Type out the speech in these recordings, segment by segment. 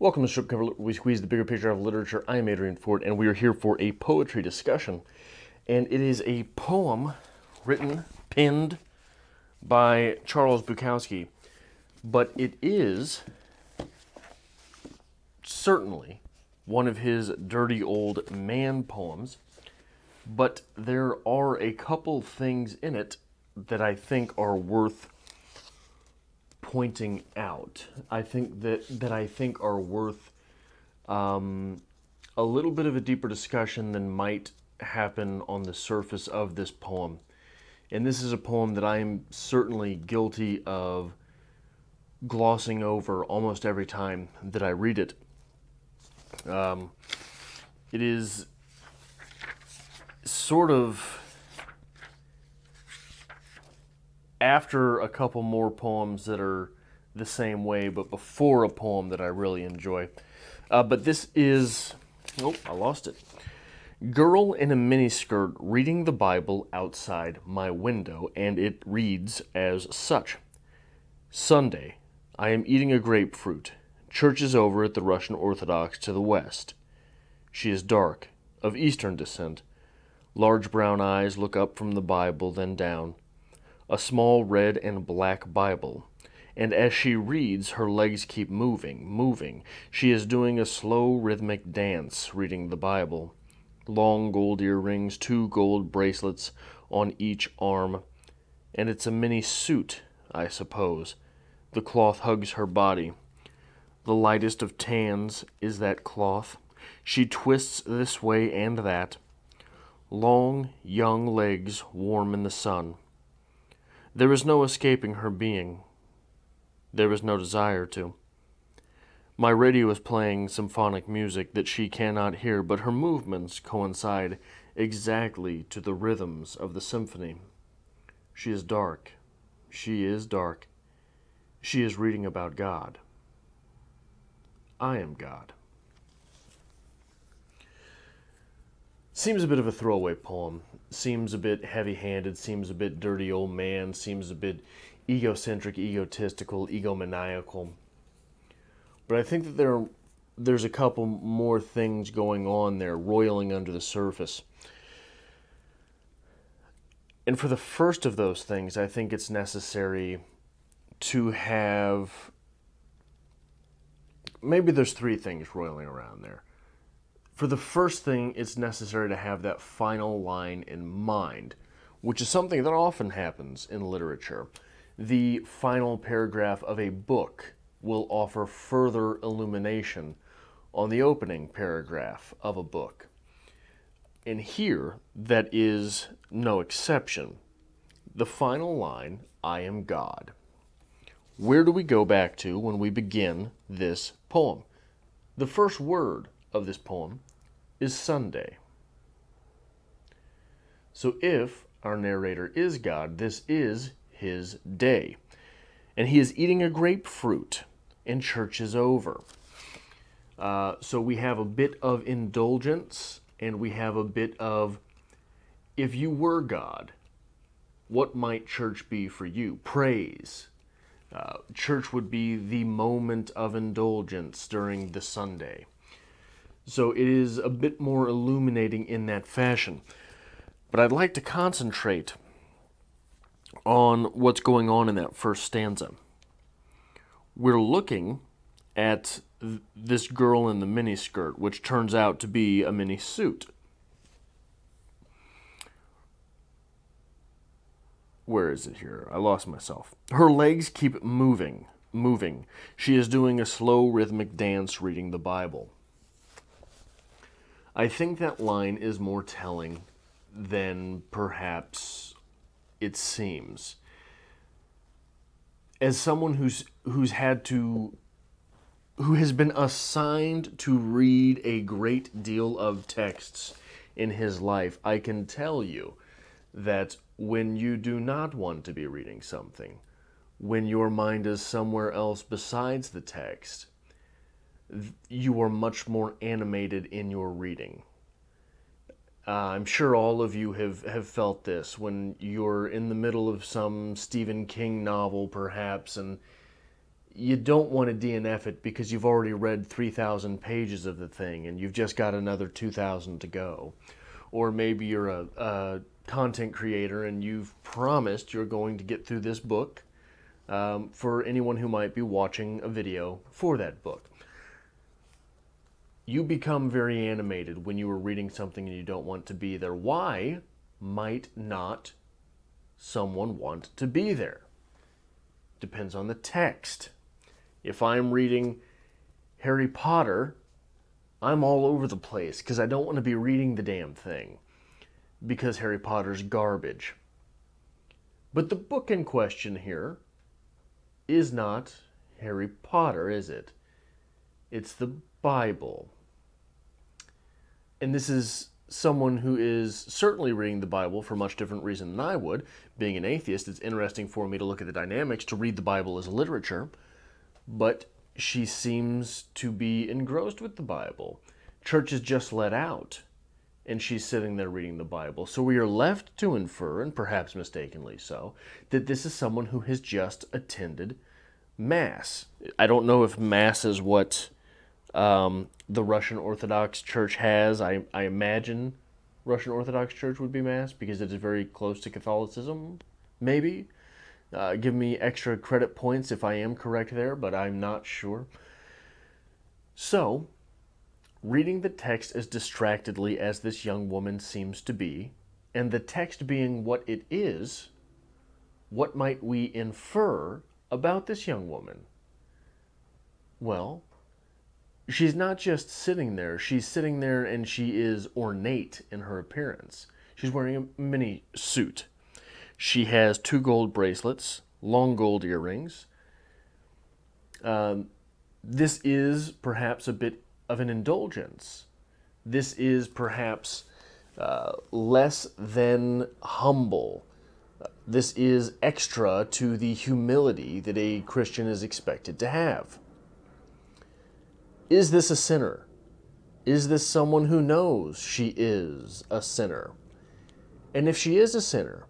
Welcome to Strip Cover. We squeeze the bigger picture of literature. I am Adrian Ford, and we are here for a poetry discussion. And it is a poem written, penned by Charles Bukowski. But it is certainly one of his dirty old man poems. But there are a couple things in it that I think are worth pointing out. I think that I think are worth a little bit of a deeper discussion than might happen on the surface of this poem. And this is a poem that I am certainly guilty of glossing over almost every time that I read it. It is sort of after a couple more poems that are the same way, but before a poem that I really enjoy. But this is, oh, I lost it. Girl in a miniskirt reading the Bible outside my window, and it reads as such. Sunday, I am eating a grapefruit. Church is over at the Russian Orthodox to the west. She is dark, of Eastern descent. Large brown eyes look up from the Bible, then down. A small red and black Bible, and as she reads, her legs keep moving. She is doing a slow rhythmic dance, reading the Bible. Long gold earrings, 2 gold bracelets on each arm, and it's a mini suit, I suppose. The cloth hugs her body. The lightest of tans is that cloth. She twists this way and that. Long, young legs warm in the sun. There is no escaping her being. There is no desire to. My radio is playing symphonic music that she cannot hear, but her movements coincide exactly to the rhythms of the symphony. She is dark. She is dark. She is reading about God. I am God. Seems a bit of a throwaway poem. Seems a bit heavy-handed, seems a bit dirty old man, seems a bit egocentric, egotistical, egomaniacal. But I think that there's a couple more things going on there, roiling under the surface. And for the first of those things, I think it's necessary to have... Maybe there's 3 things roiling around there. For the first thing, it's necessary to have that final line in mind, which is something that often happens in literature. The final paragraph of a book will offer further illumination on the opening paragraph of a book. And here, that is no exception. The final line, I am God. Where do we go back to when we begin this poem? The first word of this poem is Sunday. So if our narrator is God, this is his day. And he is eating a grapefruit, and church is over. So we have a bit of indulgence, and we have a bit of, if you were God, what might church be for you? Praise. Church would be the moment of indulgence during the Sunday. So it is a bit more illuminating in that fashion. But I'd like to concentrate on what's going on in that first stanza. We're looking at this girl in the miniskirt, which turns out to be a mini suit. Where is it here? I lost myself. Her legs keep moving. She is doing a slow rhythmic dance reading the Bible. I think that line is more telling than perhaps it seems. As someone who has been assigned to read a great deal of texts in his life, I can tell you that when you do not want to be reading something, when your mind is somewhere else besides the text, you are much more animated in your reading. I'm sure all of you have felt this when you're in the middle of some Stephen King novel, perhaps, and you don't want to DNF it because you've already read 3,000 pages of the thing and you've just got another 2,000 to go. Or maybe you're a content creator and you've promised you're going to get through this book for anyone who might be watching a video for that book. You become very animated when you are reading something and you don't want to be there. Why might not someone want to be there? Depends on the text. If I'm reading Harry Potter, I'm all over the place because I don't want to be reading the damn thing because Harry Potter's garbage. But the book in question here is not Harry Potter, is it? It's the Bible. And this is someone who is certainly reading the Bible for a much different reason than I would. Being an atheist, it's interesting for me to look at the dynamics, to read the Bible as literature. But she seems to be engrossed with the Bible. Church is just let out, and she's sitting there reading the Bible. So we are left to infer, and perhaps mistakenly so, that this is someone who has just attended Mass. I don't know if Mass is what the Russian Orthodox Church has. I imagine Russian Orthodox Church would be Mass because it is very close to Catholicism, maybe. Give me extra credit points if I am correct there, but I'm not sure. So, reading the text as distractedly as this young woman seems to be, and the text being what it is, what might we infer about this young woman? Well, she's not just sitting there. She's sitting there and she is ornate in her appearance. She's wearing a mini suit. She has 2 gold bracelets, long gold earrings. This is perhaps a bit of an indulgence. This is perhaps less than humble. This is extra to the humility that a Christian is expected to have. Is this a sinner? Is this someone who knows she is a sinner? And if she is a sinner,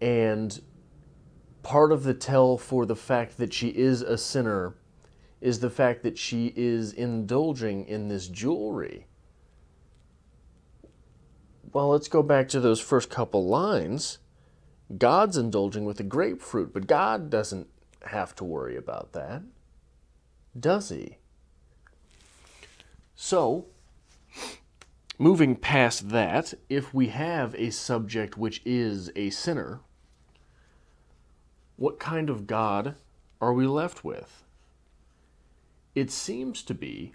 and part of the tell for the fact that she is a sinner is the fact that she is indulging in this jewelry. Well, let's go back to those first couple lines. God's indulging with the grapefruit, but God doesn't have to worry about that, does he? So, moving past that, if we have a subject which is a sinner, what kind of God are we left with? It seems to be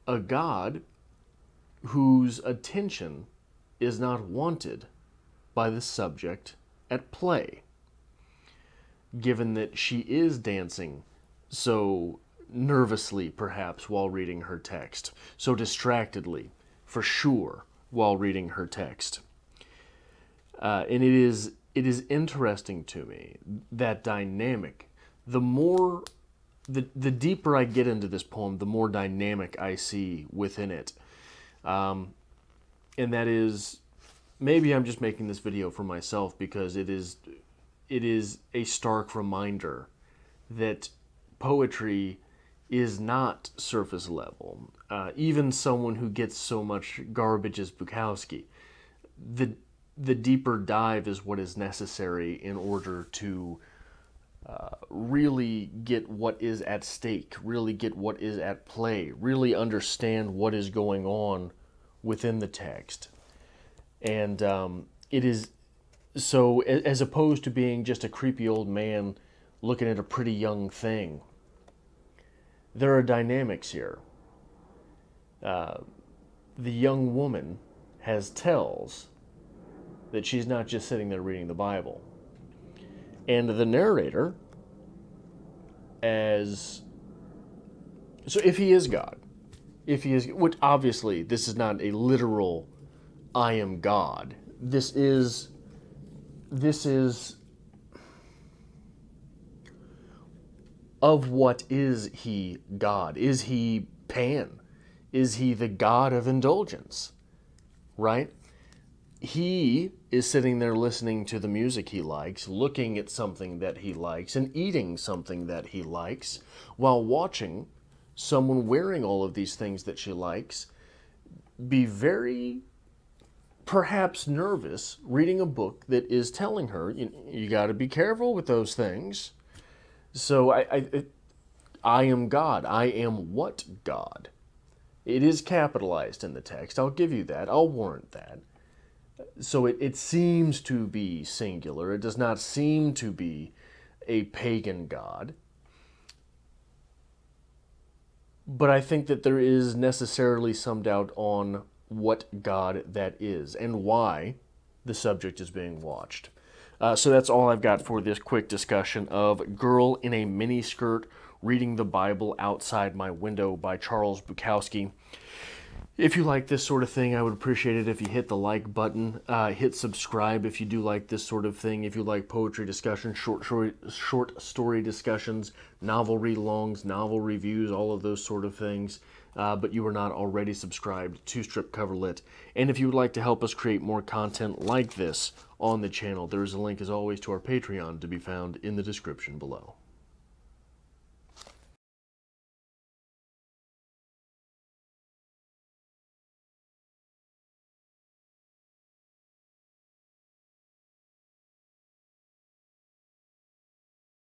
a God whose attention is not wanted by the subject at play, given that she is dancing so nervously, perhaps, while reading her text, so distractedly, for sure, while reading her text. And it is interesting to me, that dynamic. The deeper I get into this poem, the more dynamic I see within it. And that is, maybe I'm just making this video for myself because it is a stark reminder that poetry is not surface level. Even someone who gets so much garbage as Bukowski, the deeper dive is what is necessary in order to really get what is at stake, really get what is at play, really understand what is going on within the text. And it is so, as opposed to being just a creepy old man looking at a pretty young thing, there are dynamics here. The young woman has tells that she's not just sitting there reading the Bible. And the narrator, so if he is God, which obviously this is not a literal, I am God. This is of what is he God? Is he Pan? Is he the God of indulgence? Right? He is sitting there listening to the music he likes, looking at something that he likes, and eating something that he likes, while watching someone wearing all of these things that she likes be very, perhaps nervous, reading a book that is telling her, you got to be careful with those things. So I am God. I am what God? It is capitalized in the text. I'll give you that. I'll warrant that. So it seems to be singular. It does not seem to be a pagan god. But I think that there is necessarily some doubt on what god that is and why the subject is being watched. So that's all I've got for this quick discussion of Girl in a Miniskirt Reading the Bible Outside My Window by Charles Bukowski. If you like this sort of thing, I would appreciate it if you hit the like button. Hit subscribe if you do like this sort of thing. If you like poetry discussions, short story discussions, novel read-alongs, novel reviews, all of those sort of things. But you are not already subscribed to Strip Cover Lit. And if you would like to help us create more content like this on the channel, there is a link, as always, to our Patreon to be found in the description below.